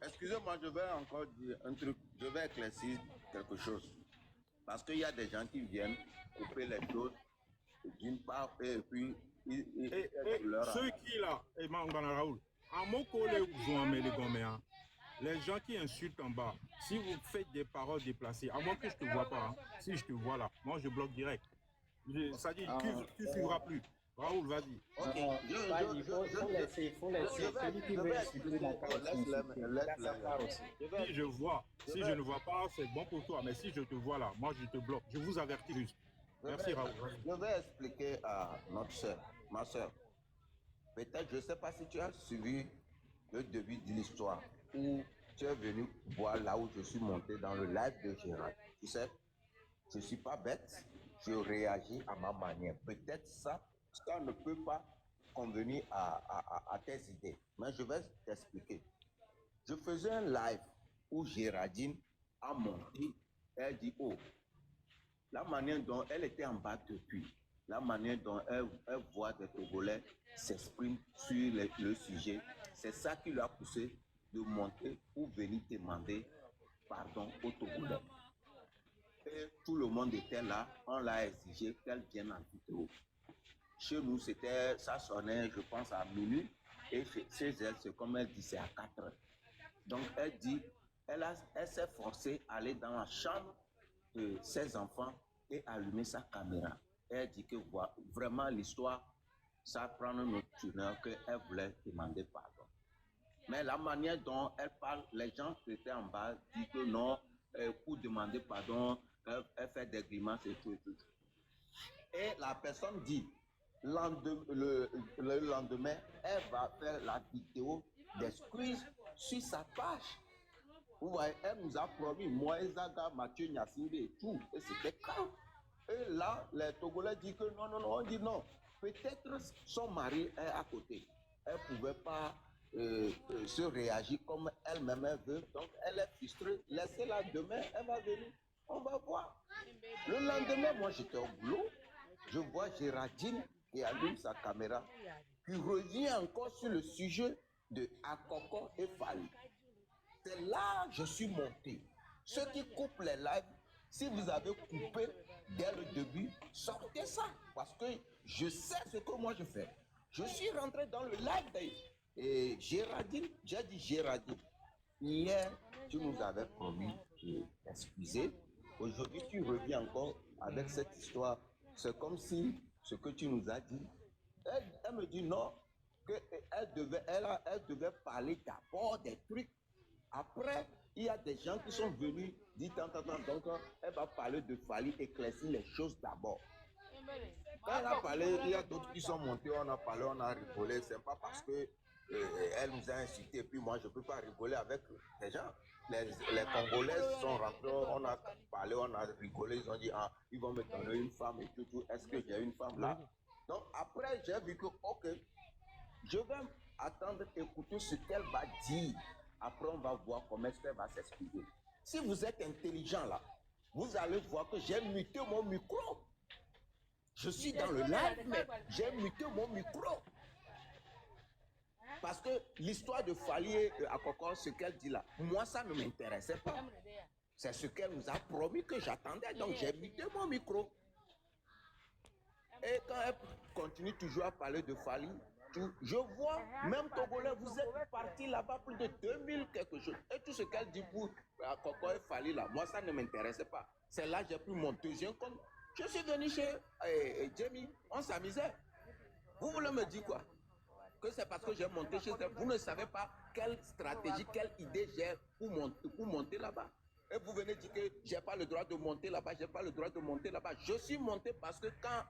Excusez-moi, je vais encore dire un truc. Je vais éclaircir quelque chose. Parce qu'il y a des gens qui viennent couper les choses d'une part et puis Et leur ceux qui là, et Mangana Raoul, à mon collègue les Goméens, les gens qui insultent en bas, si vous faites des paroles déplacées, à moins que je ne te vois pas, hein, si je te vois là, moi je bloque direct. Ça dit, tu ne suivras plus. Raoul, vas-y. Ok, Il faut laisser, celui qui veut insulter la carte Si je ne vois pas, c'est bon pour toi, mais si je te vois là, moi je te bloque. Je vous avertis juste. Merci Raoul. Je vais expliquer à notre soeur, ma soeur. Peut-être, je ne sais pas si tu as suivi le début de l'histoire où tu es venu voir là où je suis monté dans le live de Gérard. Tu sais, je ne suis pas bête, je réagis à ma manière. Peut-être ça ne peut pas convenir à tes idées, mais je vais t'expliquer. Je faisais un live où Géraldine a monté, elle dit, oh, la manière dont elle était en bas depuis, la manière dont elle voit des Togolais s'expriment sur le sujet, c'est ça qui lui a poussé de monter pour venir demander pardon aux Togolais. Et tout le monde était là, on l'a exigé qu'elle vienne en vidéo. Chez nous, ça sonnait, je pense, à minuit, et chez elle, c'est comme elle dit, c'est à 4 heures. Donc, elle dit, elle s'est forcée à aller dans la chambre de ses enfants et allumer sa caméra. Elle dit que vraiment l'histoire, ça prend notre tournure qu'elle voulait demander pardon. Mais la manière dont elle parle, les gens qui étaient en bas disent que non, pour demander pardon, elle fait des grimaces et tout et tout. Et la personne dit, le lendemain, elle va faire la vidéo d'excuses sur sa page. Vous voyez, elle nous a promis, moi, Ezaga, Mathieu Nyassimbe et tout, et c'était calme. Et là, les Togolais disent que non, on dit non. Peut-être son mari est à côté. Elle ne pouvait pas se réagir comme elle-même veut. Donc, elle est frustrée. Laissez-la demain, elle va venir. On va voir. Le lendemain, moi, j'étais au boulot. Je vois Géraldine qui allume sa caméra, qui revient encore sur le sujet de Akoko et Fali. C'est là que je suis monté. Ceux qui coupent les lives, si vous avez coupé dès le début, sortez ça. Parce que je sais ce que moi je fais. Je suis rentré dans le live et Géraldine, j'ai dit Géraldine, hier tu nous avais promis de t'excuser. Aujourd'hui tu reviens encore avec cette histoire. C'est comme si ce que tu nous as dit, elle me dit non, qu'elle devait parler d'abord des trucs. Après, il y a des gens qui sont venus dire tant, donc elle va parler de Fali, éclaircir les choses d'abord. Quand elle a parlé, il y a d'autres qui sont montés, on a parlé, on a rigolé. C'est pas parce que elle nous a insultés, puis moi je ne peux pas rigoler avec les gens. Les Congolais sont rentrés, on a parlé, on a rigolé, ils ont dit, ah, ils vont me donner une femme et tout. Est-ce que j'ai une femme là? Donc après, j'ai vu que, ok, je vais attendre, écouter ce qu'elle va dire. Après, on va voir comment est-ce qu'elle va s'expliquer. Si vous êtes intelligent là, vous allez voir que j'ai muté mon micro. Je suis dans le live, mais j'ai muté mon micro. Parce que l'histoire de Fali à Kokor, ce qu'elle dit là, moi, ça ne m'intéressait pas. C'est ce qu'elle nous a promis que j'attendais, donc j'ai muté mon micro. Et quand elle continue toujours à parler de Fali, je vois, même Togolais, vous êtes partis là-bas plus de 2000 quelque chose. Et tout ce qu'elle dit pour Coco et Fali là, moi ça ne m'intéressait pas. C'est là que j'ai pris mon deuxième compte. Je suis venu chez Jamie, on s'amusait. Vous voulez me dire quoi? Que c'est parce que j'ai monté chez elle. Vous ne savez pas quelle stratégie, quelle idée j'ai pour monter là-bas. Et vous venez dire que j'ai pas le droit de monter là-bas, j'ai pas le droit de monter là-bas. Je suis monté parce que quand